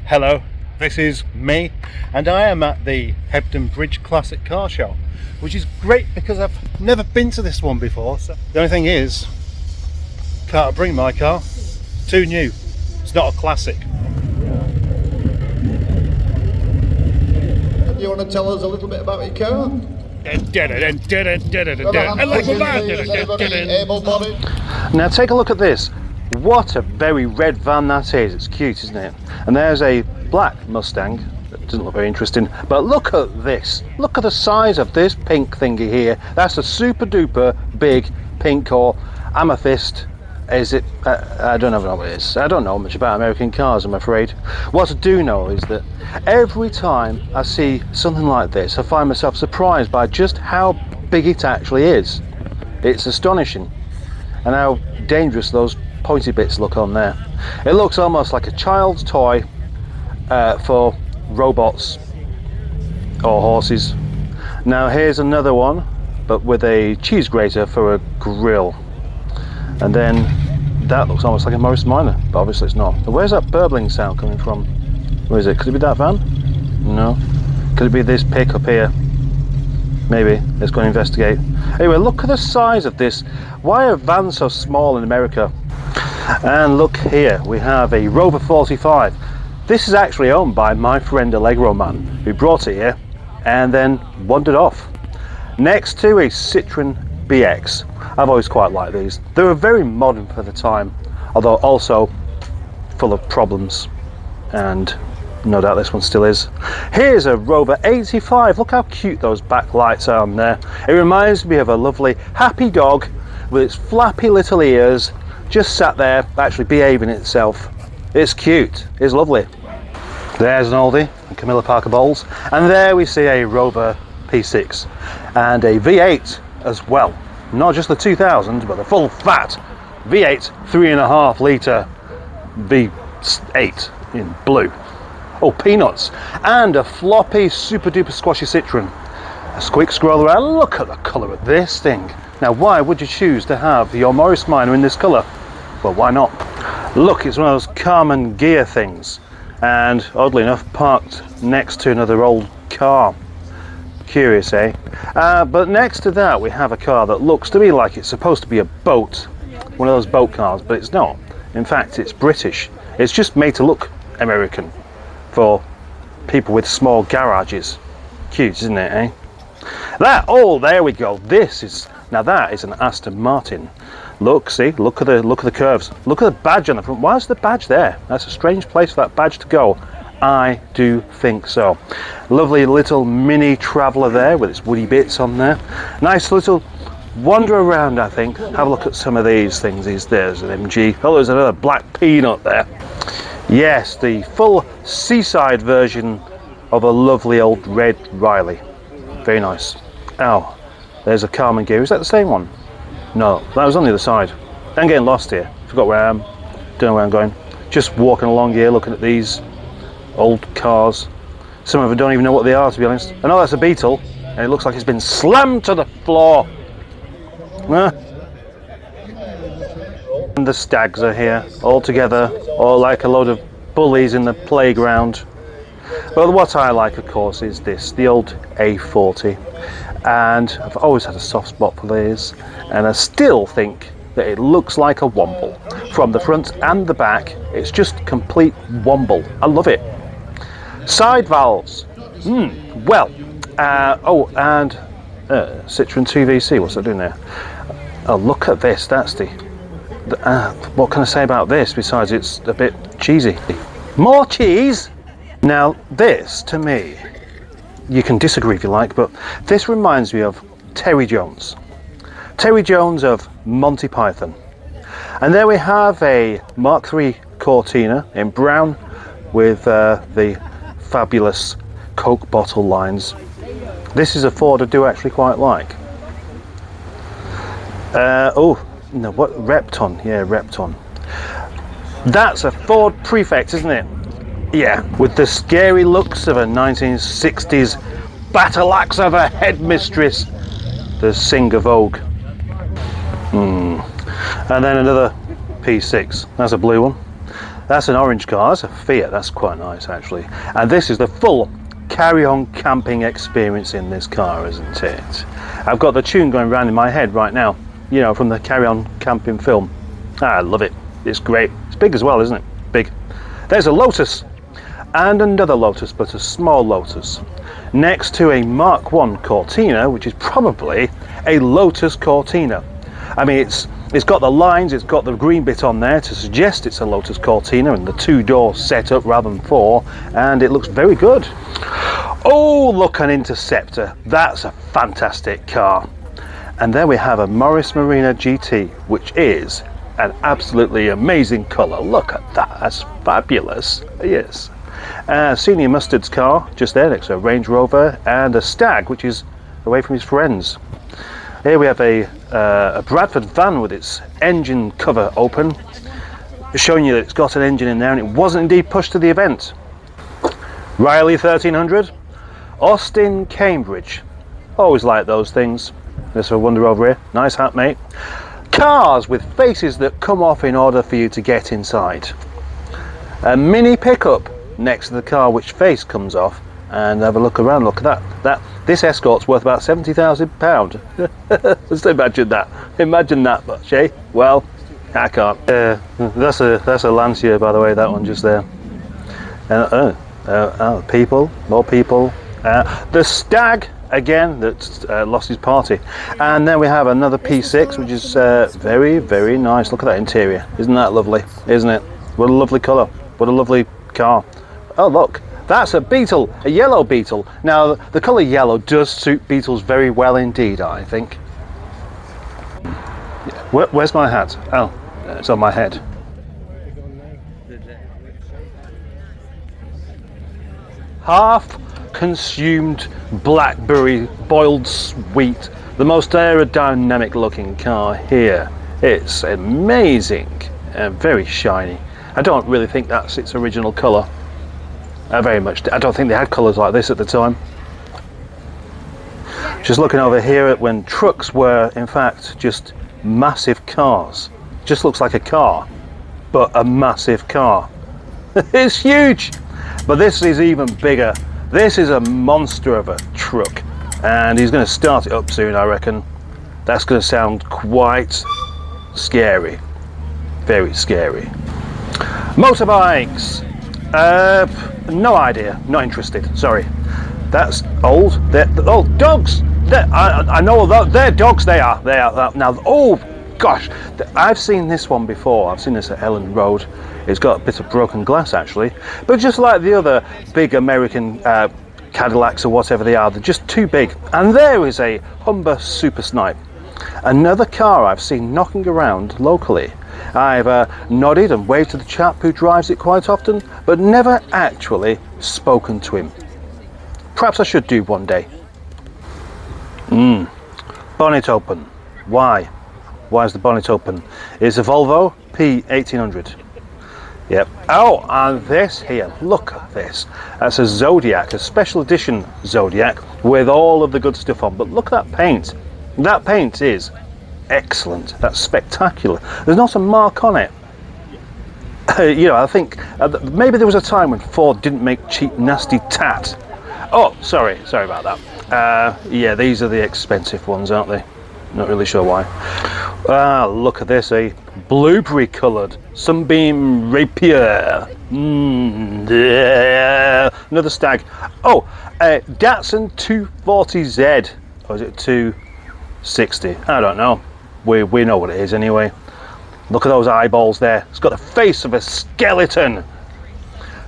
Hello, this is me, and I am at the Hebden Bridge Classic Car Show, which is great because I've never been to this one before. So the only thing is, can't bring my car, too new, it's not a classic. You want to tell us a little bit about your car? Now take a look at this. What a very red van that is. It's cute, isn't it? And there's a black Mustang that doesn't look very interesting, but look at this. Look at the size of this pink thingy here. That's a super duper big pink or amethyst. Is it? I don't know what it is. I don't know much about American cars, I'm afraid. What I do know is that every time I see something like this, I find myself surprised by just how big it actually is. It's astonishing. And how dangerous those pointy bits look on there. It looks almost like a child's toy for robots or horses. Now here's another one, but with a cheese grater for a grill. And then that looks almost like a Morris Minor, but obviously it's not. Where's that burbling sound coming from? Where is it? Could it be that van? No. Could it be this pick up here? Maybe. Let's go and investigate. Anyway, look at the size of this. Why are vans so small in America? And look here, we have a Rover 45. This is actually owned by my friend Allegro Man, who brought it here and then wandered off. Next to a Citroen BX. I've always quite liked these. They were very modern for the time, although also full of problems, and no doubt this one still is. Here's a Rover 85. Look how cute those back lights are on there. It reminds me of a lovely happy dog with its flappy little ears, just sat there actually behaving itself. It's cute, it's lovely. There's an oldie, Camilla Parker Bowles, and there we see a Rover P6 and a V8 as well. Not just the 2000, but the full fat V8 3.5 litre V8 in blue. Oh, peanuts. And a floppy super duper squashy Citroen. A quick scroll around. Look at the colour of this thing. Now why would you choose to have your Morris Minor in this colour? Well, why not? Look, it's one of those Carman gear things, and oddly enough parked next to another old car. Curious, eh? But next to that we have a car that looks to me like it's supposed to be a boat, one of those boat cars, but it's not. In fact, it's British. It's just made to look American for people with small garages. Cute, isn't it, eh? Oh, there we go. Now that is an Aston Martin. Look, see, look at the curves. Look at the badge on the front. Why is the badge there? That's a strange place for that badge to go. I do think so. Lovely little mini traveller there with its woody bits on there. Nice little wander around, I think. Have a look at some of these things. There's an MG. Oh, there's another black peanut there. Yes, the full seaside version of a lovely old red Riley. Very nice. Oh, there's a Carman gear. Is that the same one? No, that was on the other side. I'm getting lost here. Forgot where I am. Don't know where I'm going. Just walking along here looking at these old cars. Some of them don't even know what they are, to be honest. I know that's a Beetle, and it looks like it's been slammed to the floor. And the stags are here, all together, all like a load of bullies in the playground. Well, what I like, of course, is this, the old A40. And I've always had a soft spot for these, and I still think that it looks like a womble. From the front and the back, it's just complete womble. I love it. Side valves. Well, and Citroen 2VC, what's that doing there? Oh, look at this, that's what can I say about this besides it's a bit cheesy? More cheese? Now this, to me, you can disagree if you like, but this reminds me of Terry Jones. Terry Jones of Monty Python. And there we have a Mark III Cortina in brown with the fabulous Coke bottle lines. This is a Ford I do actually quite like. Oh, no, what? Repton, yeah, Repton. That's a Ford Prefect, isn't it? Yeah, with the scary looks of a 1960s battle axe of a headmistress, the Singer Vogue. And then another P6, that's a blue one. That's an orange car, that's a Fiat, that's quite nice actually. And this is the full carry-on camping experience in this car, isn't it? I've got the tune going round in my head right now, you know, from the carry-on camping film. I love it, it's great. It's big as well, isn't it? Big. There's a Lotus, and another Lotus, but a small Lotus, next to a Mark I Cortina, which is probably a Lotus Cortina. I mean, it's got the lines, it's got the green bit on there to suggest it's a Lotus Cortina, and the two-door setup rather than four, and it looks very good. Oh, look, an Interceptor. That's a fantastic car. And there we have a Morris Marina GT, which is an absolutely amazing colour. Look at that, that's fabulous. Yes. Senior Mustard's car just there next to a Range Rover, and a Stag, which is away from his friends. Here we have a Bradford van with its engine cover open, showing you that it's got an engine in there and it wasn't indeed pushed to the event. Riley 1300, Austin Cambridge. Always like those things. There's a Wonder over here. Nice hat, mate. Cars with faces that come off in order for you to get inside. A mini pickup next to the car, which face comes off, and have a look around. Look at that. This Escort's worth about £70,000. Just imagine that. Imagine that much, eh? Well, I can't. That's a Lancia, by the way. That one just there. People, more people. The Stag again that lost his party, and then we have another P6, which is very, very nice. Look at that interior. Isn't that lovely? Isn't it? What a lovely colour. What a lovely car. Oh, look. That's a Beetle, a yellow Beetle. Now, the colour yellow does suit Beetles very well indeed, I think. Where's my hat? Oh, it's on my head. Half consumed blackberry boiled sweet. The most aerodynamic looking car here. It's amazing and very shiny. I don't really think that's its original colour. I don't think they had colours like this at the time. Just looking over here at when trucks were in fact just massive cars. Just looks like a car, but a massive car. It's huge, but this is even bigger. This is a monster of a truck, and he's going to start it up soon, I reckon. That's going to sound quite scary, very scary. Motorbikes. No idea, not interested, sorry. That's old. Oh, dogs! I know they're dogs, they are. Now, oh gosh, I've seen this one before. I've seen this at Ellen Road. It's got a bit of broken glass actually, but just like the other big American Cadillacs or whatever they are, they're just too big. And there is a Humber Super Snipe. Another car I've seen knocking around locally. I've nodded and waved to the chap who drives it quite often, but never actually spoken to him. Perhaps I should do one day. Bonnet open. Why? Why is the bonnet open? It's a Volvo P1800. Yep. Oh, and this here, look at this. That's a Zodiac, a special edition Zodiac with all of the good stuff on. But look at that paint. That paint is excellent. That's spectacular. There's not a mark on it. You know, I think maybe there was a time when Ford didn't make cheap, nasty tat. Oh, sorry about that. Yeah, these are the expensive ones, aren't they? Not really sure why. Ah, look at this, a blueberry coloured Sunbeam Rapier. Yeah. Another Stag. Oh, Datsun 240Z. Or is it 260? I don't know. We know what it is anyway. Look at those eyeballs there. It's got the face of a skeleton.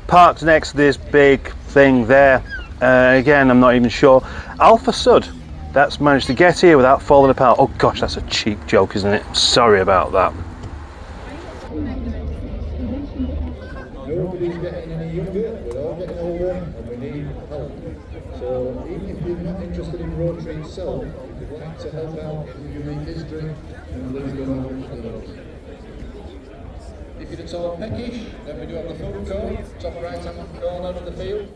Parked next to this big thing there. Again, I'm not even sure. Alpha Sud. That's managed to get here without falling apart. Oh gosh, that's a cheap joke, isn't it? Sorry about that. Nobody's getting any younger, we're all getting older, and we need help. So even if you're not interested in Rotary itself, if you'd like to help out in Unique History, then please go out to those. If you're at all peckish, then we do have the food court, top right hand corner of the field.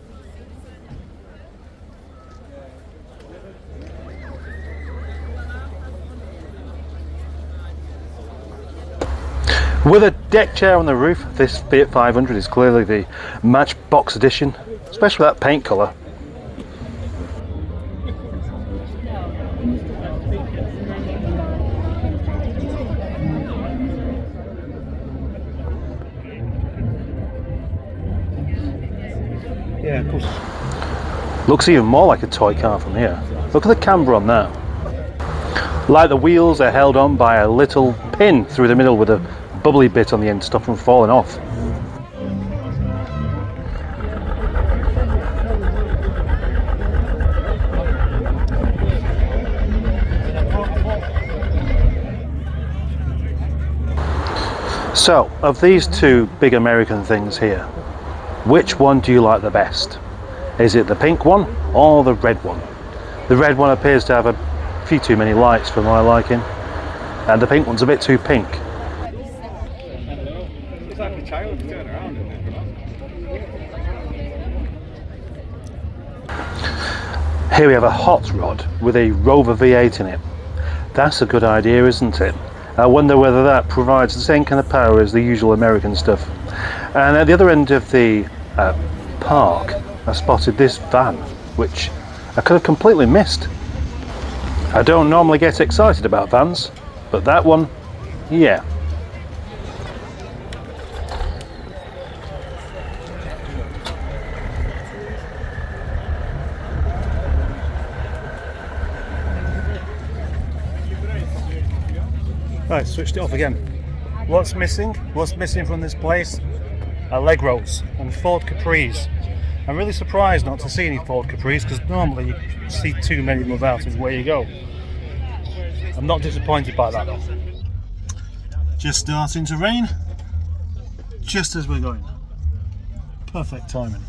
With a deck chair on the roof, this Fiat 500 is clearly the Matchbox edition, especially that paint colour. Yeah, of course. Looks even more like a toy car from here. Look at the camber on that. Like the wheels are held on by a little pin through the middle with a bubbly bit on the end to stop them falling off. So, of these two big American things here, which one do you like the best? Is it the pink one or the red one? The red one appears to have a few too many lights for my liking, and the pink one's a bit too pink. It's like a child turning around. Here we have a hot rod with a Rover V8 in it. That's a good idea, isn't it? I wonder whether that provides the same kind of power as the usual American stuff. And at the other end of the park, I spotted this van, which I could have completely missed. I don't normally get excited about vans, but that one, yeah. Right, switched it off again. What's missing? What's missing from this place? Allegros and Ford Capris. I'm really surprised not to see any Ford Capris, because normally you see too many of them about where you go. I'm not disappointed by that though. Just starting to rain, just as we're going. Perfect timing.